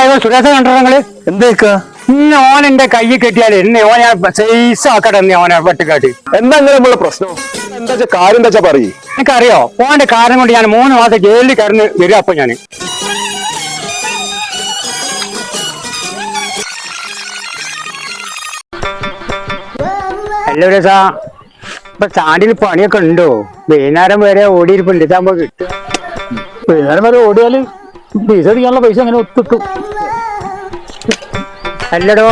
Auto Suresh കണ്ടോ നിങ്ങള്? എന്തേക്കാ ഇന്ന് ഓൻ എന്റെ കൈ കെട്ടിയാല് ഇന്ന് ഓൻ ഞാൻ സൈസ് ആക്കട്ടെ ഓനെ വെട്ടിക്കാട്ട്. എന്താ ഇങ്ങനെ നമ്മളെ പ്രശ്നം? എന്താ കാര്യം എന്താ പറയ്. എനിക്കറിയോ ഓന്റെ കാരണം കൊണ്ട് ഞാൻ 3 മാസം ജയിലിൽ കയറുന്ന വരിക. അപ്പൊ ഞാൻ അല്ല രസാ ഇപ്പൊ സ്റ്റാൻഡിൽ പണിയൊക്കെ ഉണ്ടോ? വൈകുന്നേരം വരെ ഓടിയിരിപ്പുണ്ട്. ഇതാകുമ്പോ കിട്ടുക. വൈകുന്നേരം വരെ ഓടിയാല് പൈസ അടിക്കാനുള്ള പൈസ അങ്ങനെ ഒത്തിട്ടു. അല്ലടോ,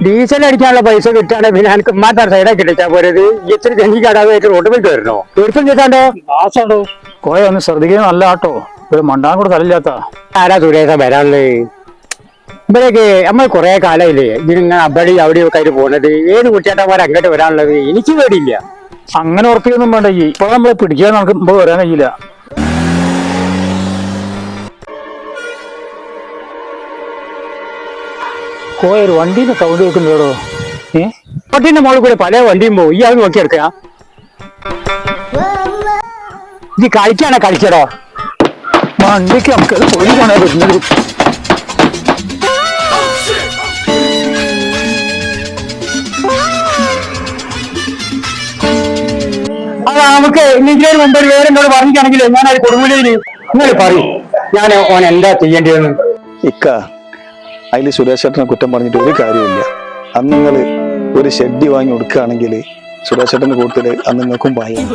ഡീസൽ അടിക്കാനുള്ള പൈസ കിട്ടുകയാണെങ്കിൽ പിന്നെ എനിക്ക് മാറ്റാൻ സൈഡാക്കി ഇട്ടാ പോരത്. ഇത്ര ജനിക്ക് കടാവായിട്ട് റോഡ് പോയി കയറണോ? തീർത്തും ചെയ്താണ്ടോ ആസാണ്ടോ കോയ ഒന്ന് ശ്രദ്ധിക്കുന്നത് നല്ല ആട്ടോ. ഒരു മണ്ടാൻ കൂടെ സ്ഥലമില്ലാത്ത ആരാ സുരേഷ വരാനുള്ളത്? ഇവരൊക്കെ നമ്മൾ കുറെ കാലമില്ലേ ഇതിങ്ങനെ അവിടെ അവിടെ ഒക്കെ ആയിട്ട് പോണത്. ഏത് കുട്ടിയാട്ടന്മാർ അങ്ങോട്ട് വരാനുള്ളത്? എനിക്ക് പേടിയില്ല. അങ്ങനെ ഉറപ്പിയൊന്നും വേണ്ട. ഇപ്പൊ നമ്മളെ പിടിക്കാൻ നമുക്ക് മുമ്പ് വരാൻ കഴിയില്ല. കോയ ഒരു വണ്ടീന്റെ സൗണ്ട് കേൾക്കുന്നതോ? റോട്ടിന്റെ മുകളിൽ കൂടെ പല വണ്ടിയും പോകും. ഈ അത് നോക്കിയെടുക്കുക. ഇത് കളിക്കാണോ? കളിച്ചടോ വണ്ടിക്ക് നമുക്ക് പോയി കാണാൻ പറ്റുന്നത്. അത് നമുക്ക് ഇന്നലെ മുമ്പ് ഒരു വേറെ എന്നോട് പറഞ്ഞിട്ടാണെങ്കിൽ ഞാൻ അത് കൊടുങ്ങൂലയില് നിങ്ങൾ പറയും ഞാൻ ഓൻ എന്താ ചെയ്യേണ്ടതെന്ന്. ഇക്ക അതില് സുരേഷ് ചേട്ടനെ കുറ്റം പറഞ്ഞിട്ട് ഒരു കാര്യമില്ല. അന്ന് നിങ്ങള് ഒരു ഷെഡ് വാങ്ങി കൊടുക്കുകയാണെങ്കിൽ സുരേഷ് ചേട്ടന്റെ കൂട്ടത്തില് അന്ന് നിങ്ങൾക്കും ഭയം.